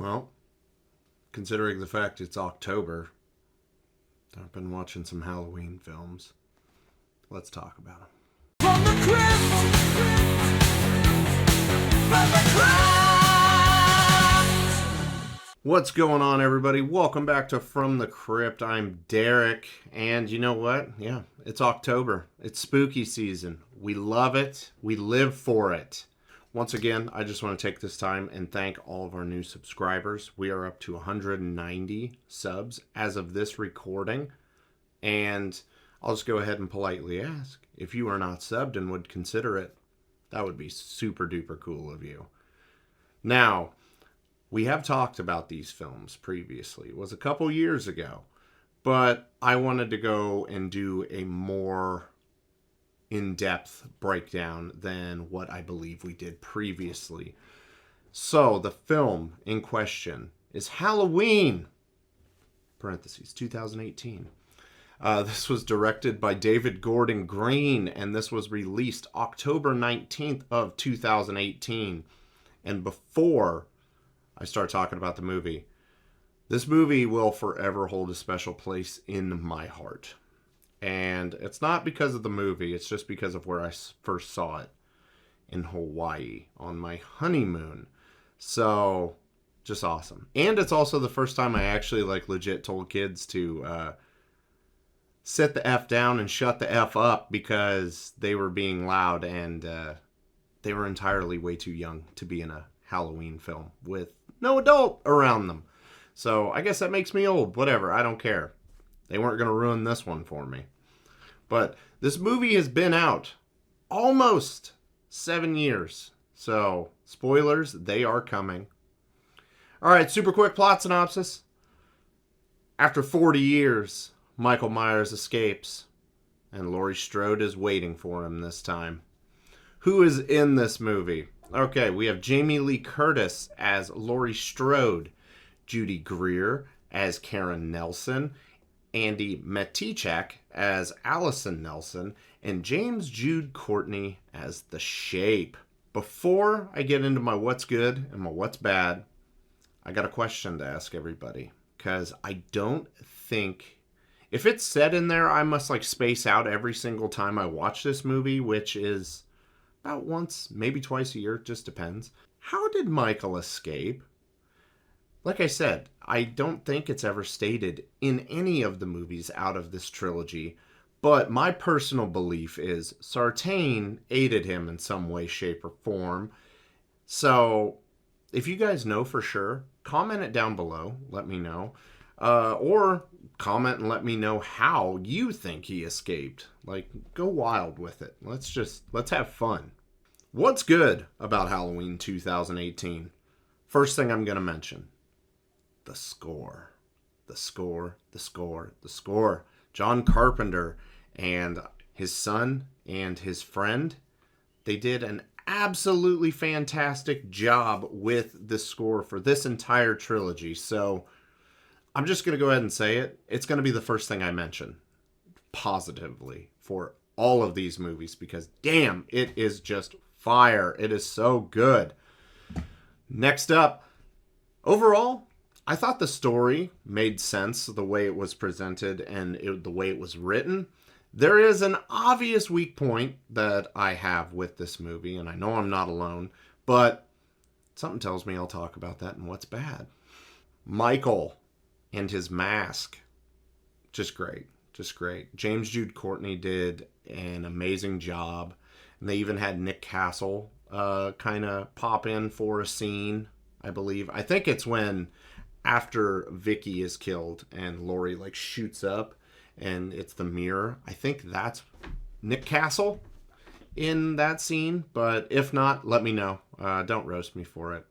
Well, considering the fact it's October, I've been watching some Halloween films. Let's talk about them. From the crypt! From the crypt! What's going on, everybody? Welcome back to From the Crypt. I'm Derek, and you know what? Yeah, it's October. It's spooky season. We love it. We live for it. Once again, I just want to take this time and thank all of our new subscribers. We are up to 190 subs as of this recording, and I'll just go ahead and politely ask, if you are not subbed and would consider it, that would be super duper cool of you. Now, we have talked about these films previously. It was a couple years ago, but I wanted to go and do a more in-depth breakdown than what I believe we did previously. So, the film in question is Halloween, parentheses, 2018. This was directed by David Gordon Green, and this was released October 19th of 2018. And before I start talking about the movie, this movie will forever hold a special place in my heart. And it's not because of the movie, it's just because of where I first saw it in Hawaii on my honeymoon. So, just awesome. And it's also the first time I actually legit told kids to sit the F down and shut the F up because they were being loud and they were entirely way too young to be in a Halloween film with no adult around them. So I guess that makes me old. Whatever, I don't care. They weren't going to ruin this one for me. But this movie has been out almost 7 years. So, spoilers, they are coming. Alright, super quick plot synopsis. After 40 years, Michael Myers escapes, and Laurie Strode is waiting for him this time. Who is in this movie? Okay, we have Jamie Lee Curtis as Laurie Strode, Judy Greer as Karen Nelson, Andy Matichak as Allison Nelson, and James Jude Courtney as The Shape. Before I get into my what's good and my what's bad, I got a question to ask everybody, because I don't think, if it's said in there, I must space out every single time I watch this movie, which is about once, maybe twice a year, just depends. How did Michael escape? Like I said, I don't think it's ever stated in any of the movies out of this trilogy, but my personal belief is Sartain aided him in some way, shape, or form. So, if you guys know for sure, comment it down below, let me know. Or comment and let me know how you think he escaped. Go wild with it. Let's have fun. What's good about Halloween 2018? First thing I'm going to mention. The score. The score. John Carpenter and his son and his friend, they did an absolutely fantastic job with the score for this entire trilogy. So, I'm just going to go ahead and say it. It's going to be the first thing I mention positively for all of these movies because, damn, it is just fire. It is so good. Next up, overall, I thought the story made sense the way it was presented and the way it was written. There is an obvious weak point that I have with this movie, and I know I'm not alone, but something tells me I'll talk about that and what's bad. Michael and his mask, just great. James Jude Courtney did an amazing job. And they even had Nick Castle kind of pop in for a scene, I believe. I think it's when after Vicky is killed and Laurie shoots up and it's the mirror. I think that's Nick Castle in that scene. But if not, let me know. Don't roast me for it.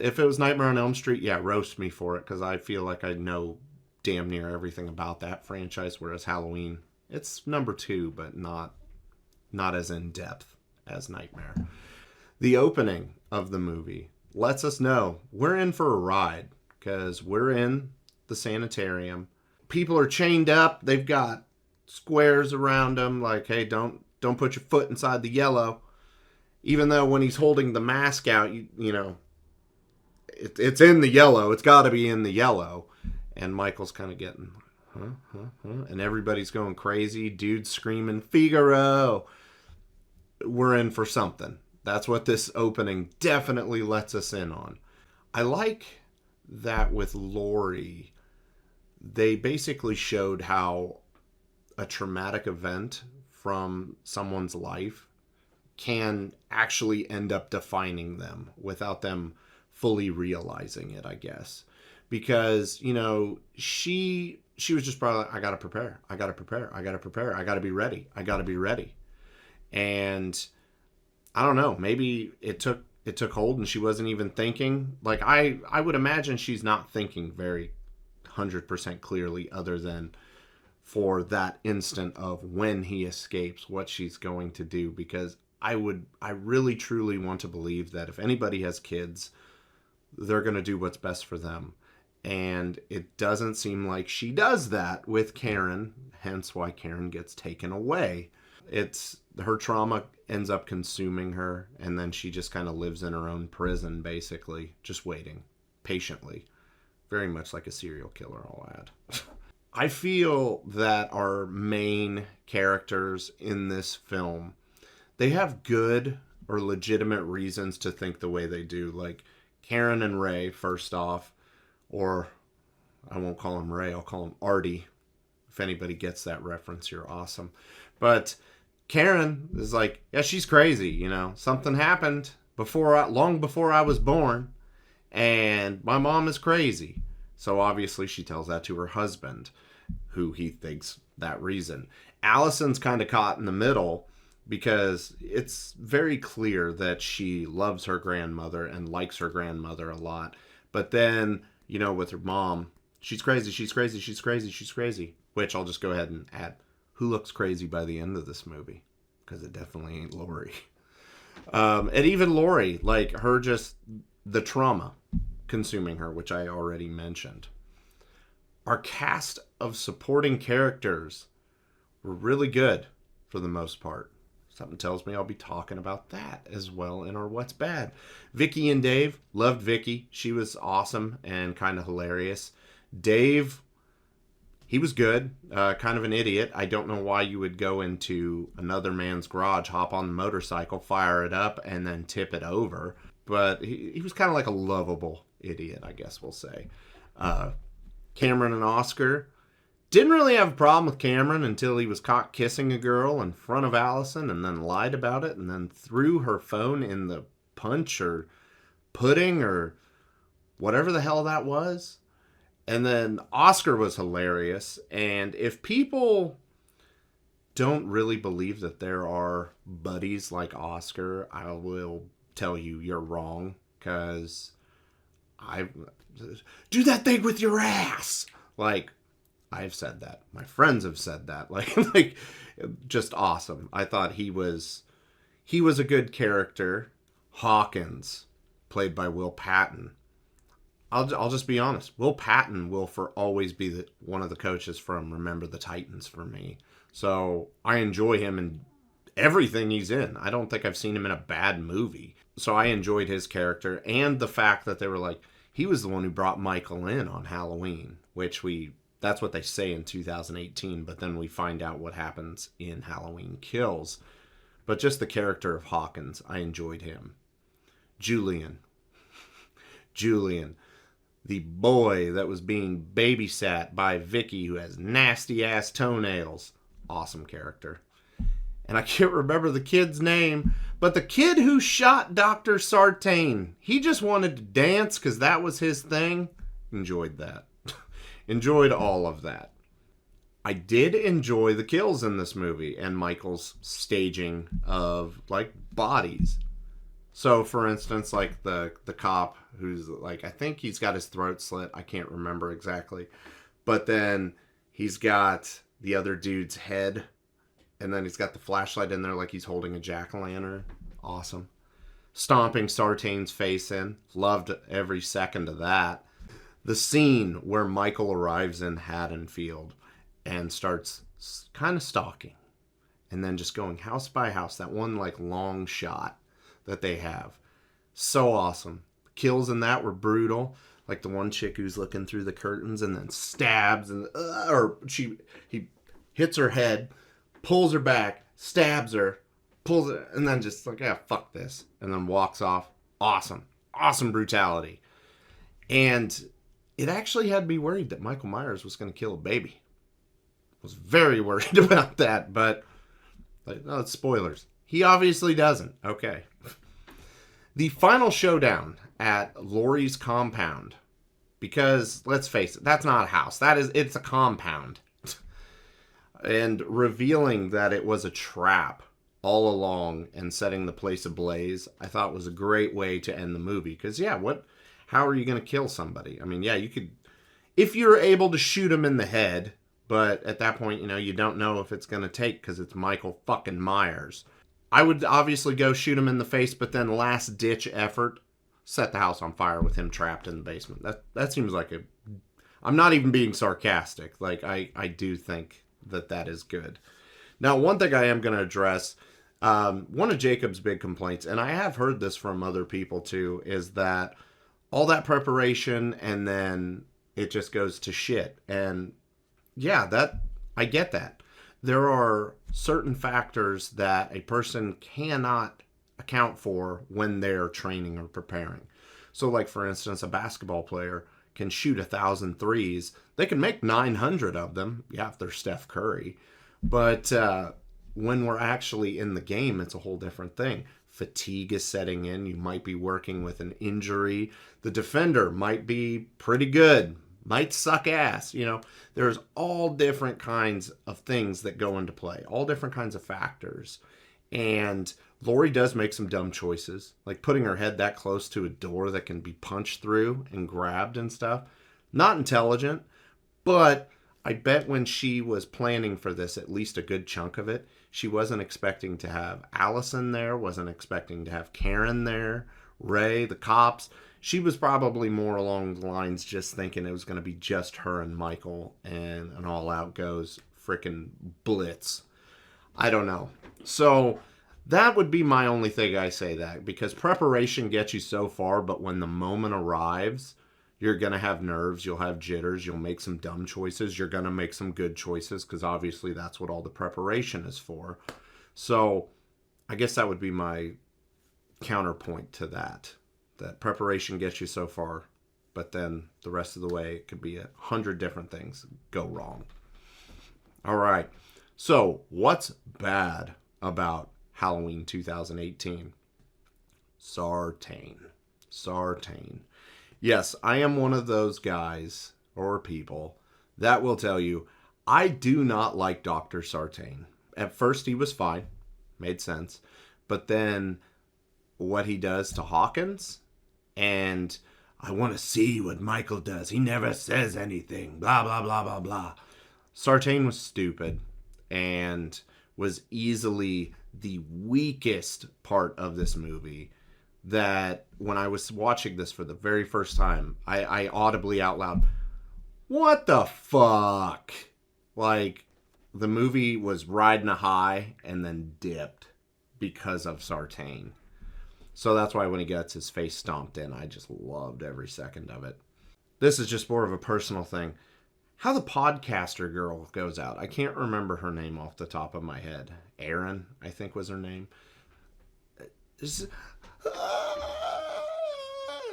If it was Nightmare on Elm Street, yeah, roast me for it because I feel like I know damn near everything about that franchise, whereas Halloween, it's number 2, but not as in-depth as Nightmare. The opening of the movie lets us know we're in for a ride because we're in the sanitarium. People are chained up. They've got squares around them hey, don't put your foot inside the yellow. Even though when he's holding the mask out, you know, it's in the yellow. It's got to be in the yellow. And Michael's kind of getting, and everybody's going crazy. Dude's screaming, Figaro. We're in for something. That's what this opening definitely lets us in on. I like that with Laurie, they basically showed how a traumatic event from someone's life can actually end up defining them without them fully realizing it, I guess. Because, you know, she was just probably like, I got to prepare. I got to be ready. And I don't know, maybe it took hold and she wasn't even thinking. Like, I would imagine she's not thinking very 100% clearly, other than for that instant of when he escapes, what she's going to do. Because I really truly want to believe that if anybody has kids, they're going to do what's best for them. And it doesn't seem like she does that with Karen, hence why Karen gets taken away. It's her trauma ends up consuming her, and then she just kind of lives in her own prison, basically, just waiting patiently. Very much like a serial killer, I'll add. I feel that our main characters in this film, they have good or legitimate reasons to think the way they do. Like Karen and Ray, first off, or I won't call him Ray, I'll call him Artie. If anybody gets that reference, you're awesome. But Karen is like, yeah, she's crazy, you know. Something happened long before I was born, and my mom is crazy. So obviously she tells that to her husband, who he thinks that reason. Allison's kind of caught in the middle because it's very clear that she loves her grandmother and likes her grandmother a lot. But then, you know, with her mom, she's crazy. Which I'll just go ahead and add. Who looks crazy by the end of this movie? Because it definitely ain't Laurie. And even Laurie, like her, just the trauma consuming her, which I already mentioned. Our cast of supporting characters were really good for the most part. Something tells me I'll be talking about that as well in our What's Bad. Vicky and Dave, loved Vicky. She was awesome and kind of hilarious. Dave, he was good, kind of an idiot. I don't know why you would go into another man's garage, hop on the motorcycle, fire it up, and then tip it over. But he was kind of like a lovable idiot, I guess we'll say. Cameron and Oscar, didn't really have a problem with Cameron until he was caught kissing a girl in front of Allison and then lied about it and then threw her phone in the punch or pudding or whatever the hell that was. And then Oscar was hilarious. And if people don't really believe that there are buddies like Oscar, I will tell you you're wrong. Because I do that thing with your ass. Like, I've said that. My friends have said that. Like just awesome. I thought he was a good character. Hawkins, played by Will Patton. I'll just be honest. Will Patton will for always be one of the coaches from Remember the Titans for me. So I enjoy him in everything he's in. I don't think I've seen him in a bad movie. So I enjoyed his character and the fact that they were like, he was the one who brought Michael in on Halloween, which that's what they say in 2018, but then we find out what happens in Halloween Kills. But just the character of Hawkins, I enjoyed him. Julian, the boy that was being babysat by Vicky, who has nasty ass toenails. Awesome character. And I can't remember the kid's name, but the kid who shot Dr. Sartain, he just wanted to dance because that was his thing. Enjoyed that. Enjoyed all of that. I did enjoy the kills in this movie and Michael's staging of, like, bodies. So, for instance, like the cop who's, like, I think he's got his throat slit. I can't remember exactly. But then he's got the other dude's head. And then he's got the flashlight in there like he's holding a jack-o'-lantern. Awesome. Stomping Sartain's face in. Loved every second of that. The scene where Michael arrives in Haddonfield and starts kind of stalking. And then just going house by house. That one, like, long shot that they have. So awesome. kills in that were brutal. Like the one chick who's looking through the curtains and then stabs, and he hits her head, pulls her back, stabs her, pulls it, and then just like, yeah, fuck this, and then walks off. Awesome brutality. And it actually had me worried that Michael Myers was going to kill a baby. I was very worried about that, but no, it's spoilers. He obviously doesn't. Okay. The final showdown at Laurie's compound, because let's face it, that's not a house. It's a compound. And revealing that it was a trap all along and setting the place ablaze, I thought was a great way to end the movie. Because, yeah, how are you going to kill somebody? I mean, yeah, you could, if you're able to shoot him in the head, but at that point, you don't know if it's going to take because it's Michael fucking Myers. I would obviously go shoot him in the face, but then last ditch effort, set the house on fire with him trapped in the basement. That seems like I'm not even being sarcastic. Like, I do think that is good. Now, one thing I am going to address, one of Jacob's big complaints, and I have heard this from other people too, is that all that preparation and then it just goes to shit. And yeah, I get that. There are certain factors that a person cannot account for when they're training or preparing. So like, for instance, a basketball player can shoot 1,000 threes. They can make 900 of them. Yeah, if they're Steph Curry. But when we're actually in the game, it's a whole different thing. Fatigue is setting in. You might be working with an injury. The defender might be pretty good, might suck ass. There's all different kinds of things that go into play, all different kinds of factors. And Laurie does make some dumb choices, like putting her head that close to a door that can be punched through and grabbed and stuff. Not intelligent, but I bet when she was planning for this, at least a good chunk of it, she wasn't expecting to have Allison there, wasn't expecting to have Karen there, Ray, the cops. She was probably more along the lines just thinking it was going to be just her and Michael and an all-out goes frickin' blitz. I don't know. So that would be my only thing I say that, because preparation gets you so far, but when the moment arrives, you're going to have nerves, you'll have jitters, you'll make some dumb choices, you're going to make some good choices, because obviously that's what all the preparation is for. So I guess that would be my counterpoint to that preparation gets you so far, but then the rest of the way it could be 100 different things go wrong. All right, so what's bad about Halloween 2018? Sartain. Yes, I am one of those guys or people that will tell you I do not like Dr. Sartain. At first he was fine, made sense, but then what he does to Hawkins, and I want to see what Michael does. He never says anything, blah, blah, blah, blah, blah. Sartain was stupid and was easily the weakest part of this movie. That when I was watching this for the very first time, I audibly out loud, what the fuck? Like, the movie was riding a high and then dipped because of Sartain. So that's why when he gets his face stomped in, I just loved every second of it. This is just more of a personal thing. How the podcaster girl goes out. I can't remember her name off the top of my head. Erin, I think was her name.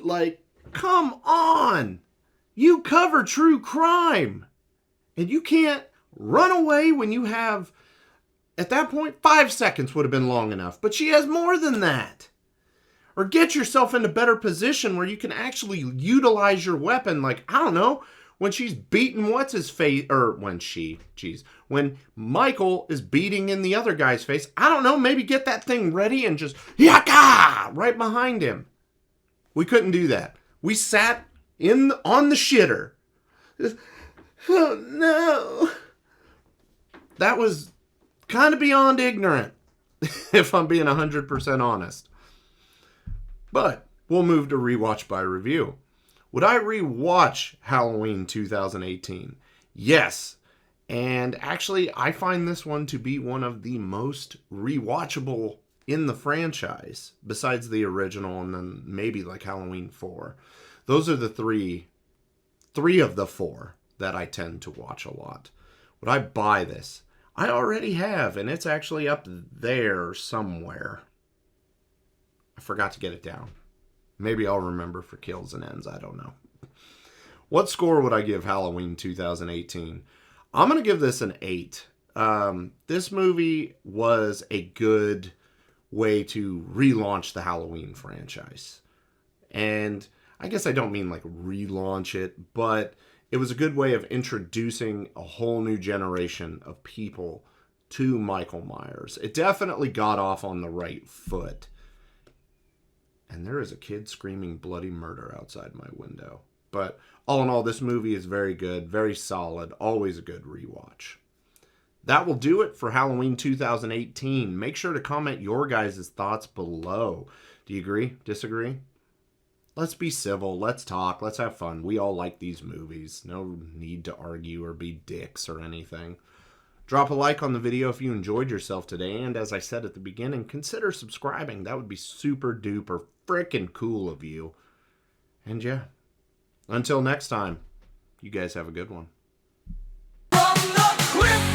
Like, come on. You cover true crime. And you can't run away when you have, at that point, 5 seconds would have been long enough. But she has more than that. Or get yourself in a better position where you can actually utilize your weapon. Like, I don't know, when she's beating what's-his-face, or when Michael is beating in the other guy's face, I don't know, maybe get that thing ready and just, yaka, right behind him. We couldn't do that. We sat on the shitter. Oh, no. That was kind of beyond ignorant, if I'm being 100% honest. But we'll move to rewatch by review. Would I rewatch Halloween 2018? Yes. And actually, I find this one to be one of the most rewatchable in the franchise, besides the original and then maybe like Halloween 4. Those are the three of the 4 that I tend to watch a lot. Would I buy this? I already have, and it's actually up there somewhere. I forgot to get it down. Maybe I'll remember for kills and ends. I don't know. What score would I give Halloween 2018? I'm going to give this an 8. This movie was a good way to relaunch the Halloween franchise. And I guess I don't mean like relaunch it, but it was a good way of introducing a whole new generation of people to Michael Myers. It definitely got off on the right foot. And there is a kid screaming bloody murder outside my window. But all in all, this movie is very good, very solid, always a good rewatch. That will do it for Halloween 2018. Make sure to comment your guys' thoughts below. Do you agree? Disagree? Let's be civil. Let's talk. Let's have fun. We all like these movies. No need to argue or be dicks or anything. Drop a like on the video if you enjoyed yourself today. And as I said at the beginning, consider subscribing. That would be super duper freaking cool of you. And yeah, until next time, you guys have a good one. From the Crypt.